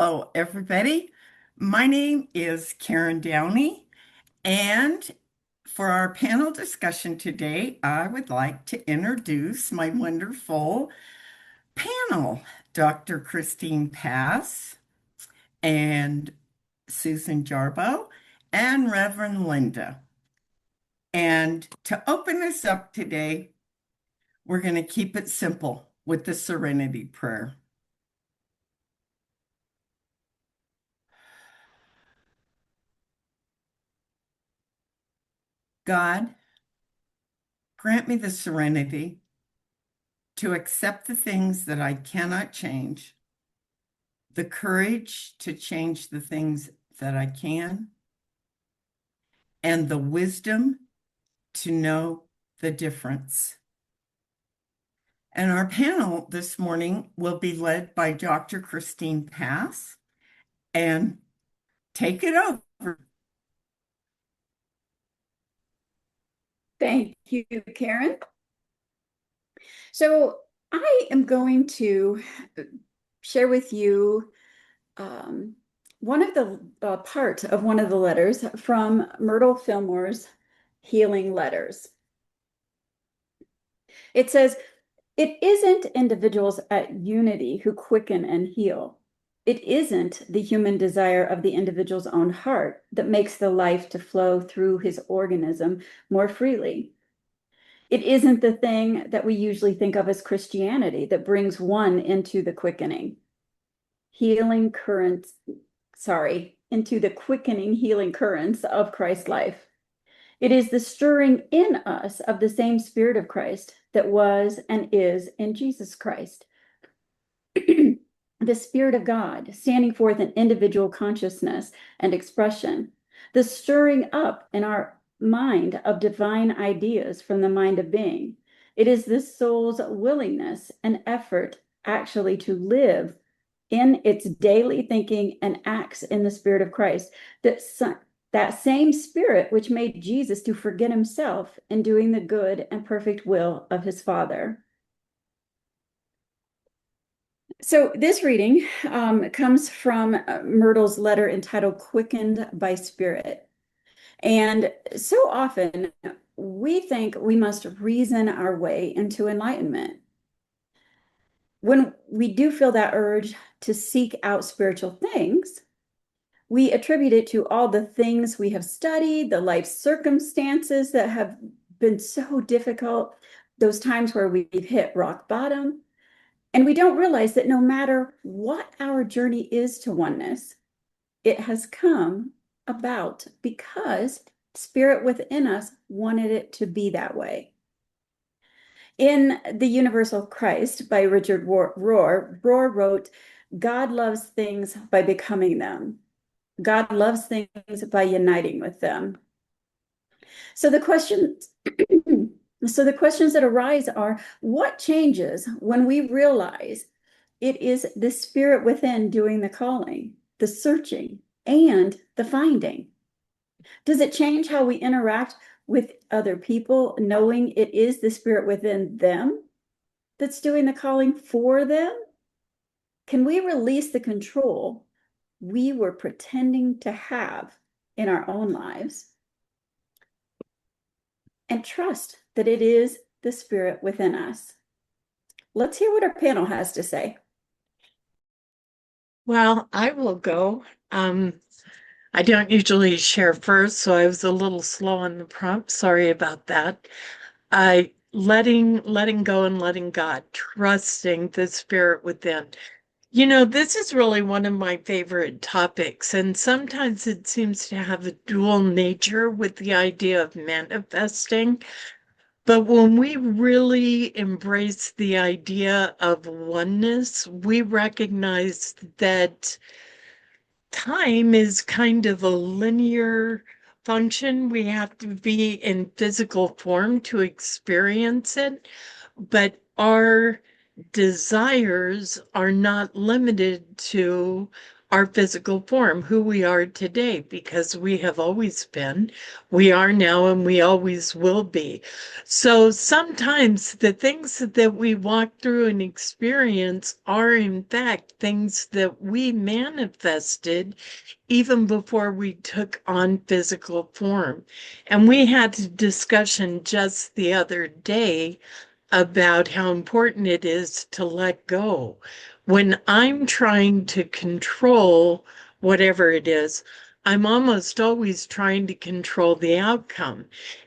Hello, everybody. My name is Karen Downey, and for our panel discussion today, I would like to introduce my wonderful panel, Dr. Kristine Pass and Susan Jarboe and Reverend Linda. And to open us up today, we're going to keep it simple with the Serenity Prayer. God, grant me the serenity to accept the things that I cannot change, the courage to change the things that I can, and the wisdom to know the difference. And our panel this morning will be led by Dr. Kristine Pass. And take it over. Thank you, Karen. So I am going to share with you one of the part of one of the letters from Myrtle Fillmore's Healing Letters. It says, "It isn't individuals at unity who quicken and heal. It isn't the human desire of the individual's own heart that makes the life to flow through his organism more freely. It isn't the thing that we usually think of as Christianity that brings one into the quickening healing currents, into the quickening healing currents of Christ's life. It is the stirring in us of the same Spirit of Christ that was and is in Jesus Christ. The Spirit of God standing forth in individual consciousness and expression, the stirring up in our mind of divine ideas from the mind of being. It is this soul's willingness and effort actually to live in its daily thinking and acts in the Spirit of Christ, that same Spirit which made Jesus to forget himself in doing the good and perfect will of his Father." So this reading comes from Myrtle's letter entitled "Quickened by Spirit." And so often we think we must reason our way into enlightenment. When we do feel that urge to seek out spiritual things, we attribute it to all the things we have studied, the life circumstances that have been so difficult, those times where we've hit rock bottom. And we don't realize that no matter what our journey is to oneness, it has come about because Spirit within us wanted it to be that way. In The Universal Christ by Richard Rohr wrote, "God loves things by becoming them. God loves things by uniting with them." So the questions that arise are, what changes when we realize it is the Spirit within doing the calling, the searching, and the finding? Does it change how we interact with other people, knowing it is the Spirit within them that's doing the calling for them? Can we release the control we were pretending to have in our own lives and trust that it is the Spirit within us? Let's hear what our panel has to say. Well, I will go. I don't usually share first, so I was a little slow on the prompt. Sorry about that. Letting go and letting God, trusting the Spirit within. You know, this is really one of my favorite topics, and sometimes it seems to have a dual nature with the idea of manifesting. But when we really embrace the idea of oneness, we recognize that time is kind of a linear function. We have to be in physical form to experience it, but our desires are not limited to our physical form, who we are today, because we have always been, we are now, and we always will be. So sometimes the things that we walk through and experience are, in fact, things that we manifested even before we took on physical form. And we had a discussion just the other day about how important it is to let go. When I'm trying to control whatever it is, I'm almost always trying to control the outcome.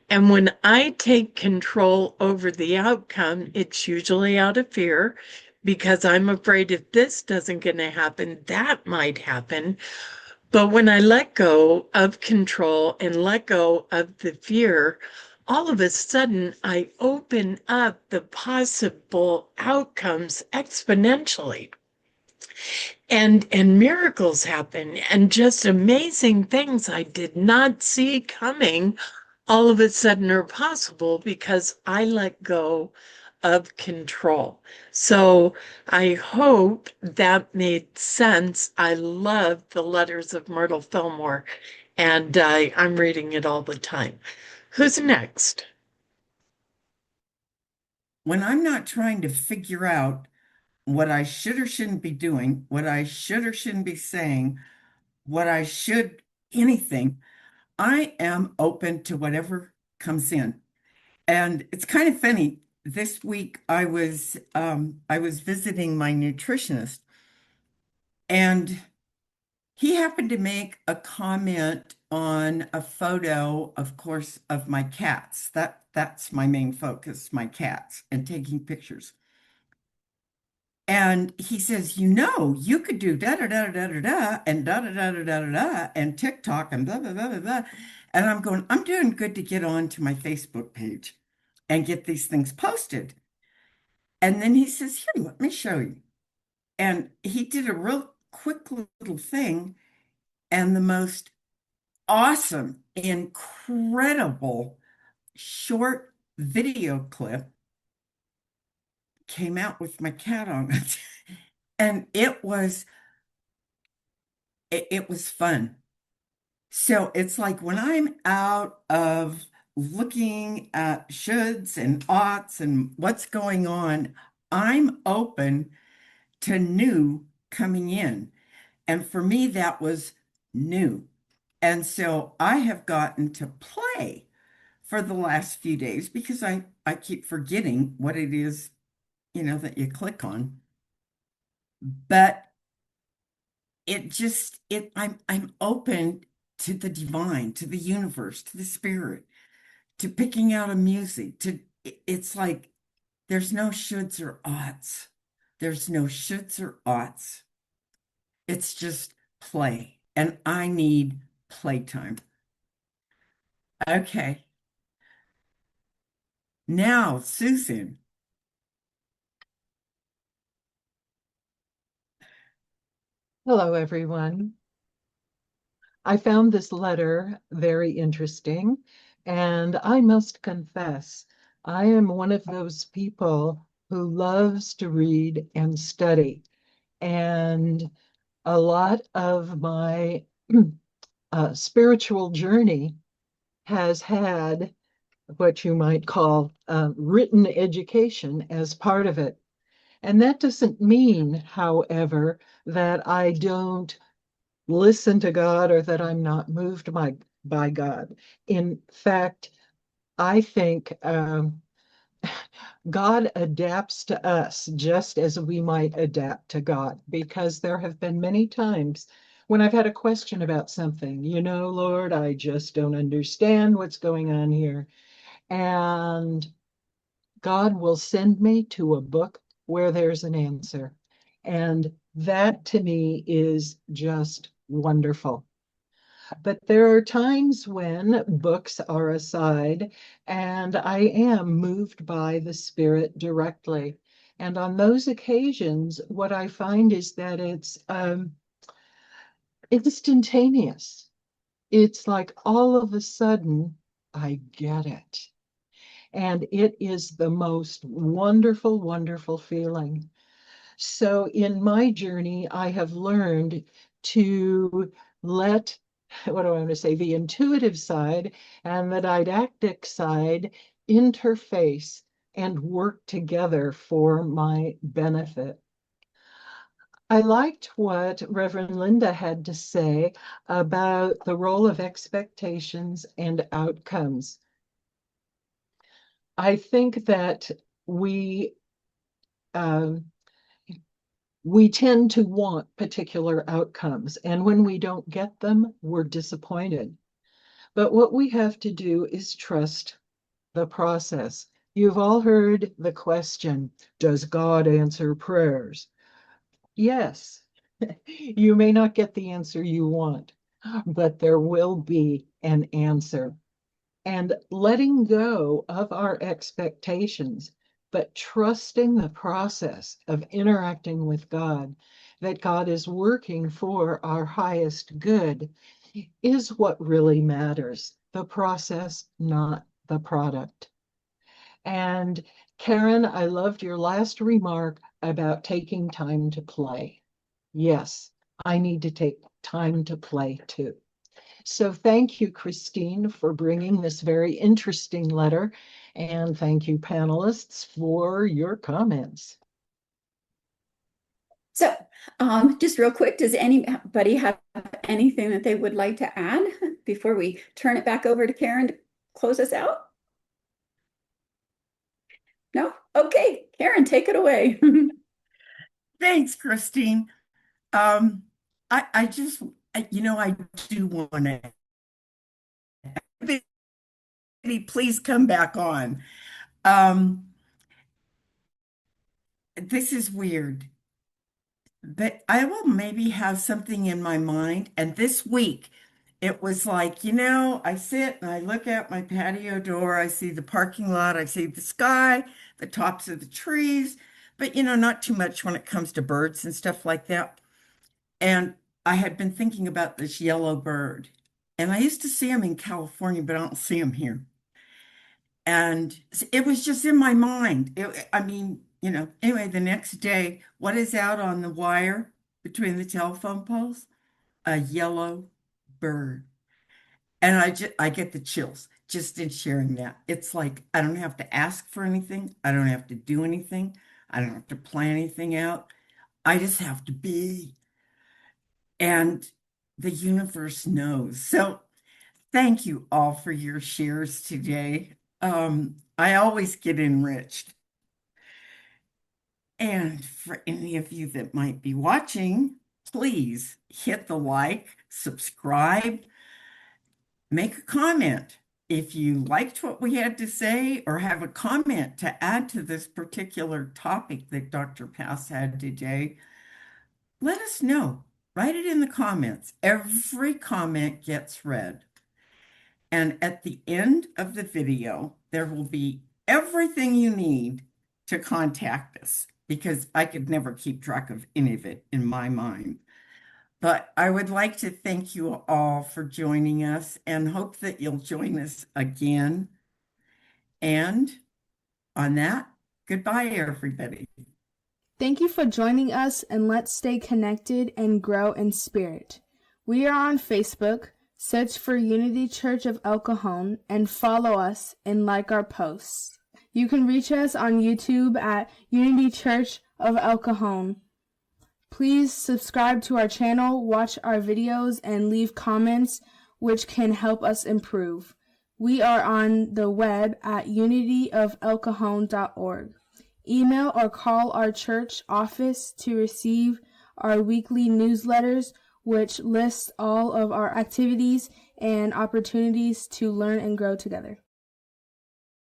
And when I take control over the outcome, it's usually out of fear because I'm afraid if this doesn't going to happen, that might happen. But when I let go of control and let go of the fear, all of a sudden I open up the possible outcomes exponentially. And miracles happen and just amazing things I did not see coming all of a sudden are possible because I let go of control. So I hope that made sense. I love the letters of Myrtle Fillmore, and I'm reading it all the time. Who's next? When I'm not trying to figure out what I should or shouldn't be doing, what I should or shouldn't be saying, what I should, anything, I am open to whatever comes in. And it's kind of funny. This week I was visiting my nutritionist, and he happened to make a comment on a photo, of course, of my cats. That's my main focus, my cats, and taking pictures. And he says, you could do da da da da da da and da da da da da da da and TikTok and blah blah blah blah blah. And I'm going, I'm doing good to get on to my Facebook page and get these things posted. And then he says, here, let me show you. And he did a real quick little thing, and the most awesome, incredible short video clip came out with my cat on it. And it was fun. So it's like when I'm out of looking at shoulds and oughts and what's going on, I'm open to new coming in. And for me, that was new. And so I have gotten to play for the last few days because I keep forgetting what it is, that you click on. But I'm open to the divine, to the universe, to the spirit, to picking out a music, it's like there's no shoulds or oughts. There's no shoulds or oughts. It's just play. And I need playtime. Okay. Now, Susan. Hello, everyone. I found this letter very interesting, and I must confess, I am one of those people who loves to read and study. And a lot of my spiritual journey has had what you might call written education as part of it. And that doesn't mean, however, that I don't listen to God or that I'm not moved by God. In fact, I think God adapts to us just as we might adapt to God, because there have been many times when I've had a question about something, Lord, I just don't understand what's going on here. And God will send me to a book where there's an answer. And that to me is just wonderful. But there are times when books are aside and I am moved by the Spirit directly. And on those occasions, what I find is that it's instantaneous. It's like all of a sudden, I get it. And it is the most wonderful, wonderful feeling. So in my journey, I have learned to let, what do I want to say, the intuitive side and the didactic side interface and work together for my benefit. I liked what Reverend Linda had to say about the role of expectations and outcomes. I think that we tend to want particular outcomes, and when we don't get them, we're disappointed. But what we have to do is trust the process. You've all heard the question, does God answer prayers? Yes. You may not get the answer you want, but there will be an answer. And letting go of our expectations, but trusting the process of interacting with God, that God is working for our highest good, is what really matters. The process, not the product. And Karen, I loved your last remark about taking time to play. Yes, I need to take time to play too. So thank you, Kristine, for bringing this very interesting letter. And thank you, panelists, for your comments. So, just real quick, does anybody have anything that they would like to add before we turn it back over to Karen to close us out? No? Okay, Karen, take it away. Thanks, Kristine. I just, I do want to, please come back on. This is weird, but I will maybe have something in my mind. And this week, it was like, I sit and I look out my patio door. I see the parking lot. I see the sky, the tops of the trees, but, not too much when it comes to birds and stuff like that. And I had been thinking about this yellow bird. And I used to see him in California, but I don't see him here. And it was just in my mind. Anyway, the next day, what is out on the wire between the telephone poles? A yellow bird. And I get the chills just in sharing that. It's like I don't have to ask for anything. I don't have to do anything. I don't have to plan anything out. I just have to be. And the universe knows. So thank you all for your shares today. I always get enriched. And for any of you that might be watching, please hit the like, subscribe, make a comment. If you liked what we had to say or have a comment to add to this particular topic that Dr. Pass had today, let us know. Write it in the comments. Every comment gets read. And at the end of the video, there will be everything you need to contact us because I could never keep track of any of it in my mind. But I would like to thank you all for joining us and hope that you'll join us again. And on that, goodbye, everybody. Thank you for joining us, and let's stay connected and grow in spirit. We are on Facebook. Search for Unity Church of El Cajon and follow us and like our posts. You can reach us on YouTube at Unity Church of El Cajon. Please subscribe to our channel, watch our videos, and leave comments which can help us improve. We are on the web at unityofelcajon.org. Email or call our church office to receive our weekly newsletters, which lists all of our activities and opportunities to learn and grow together.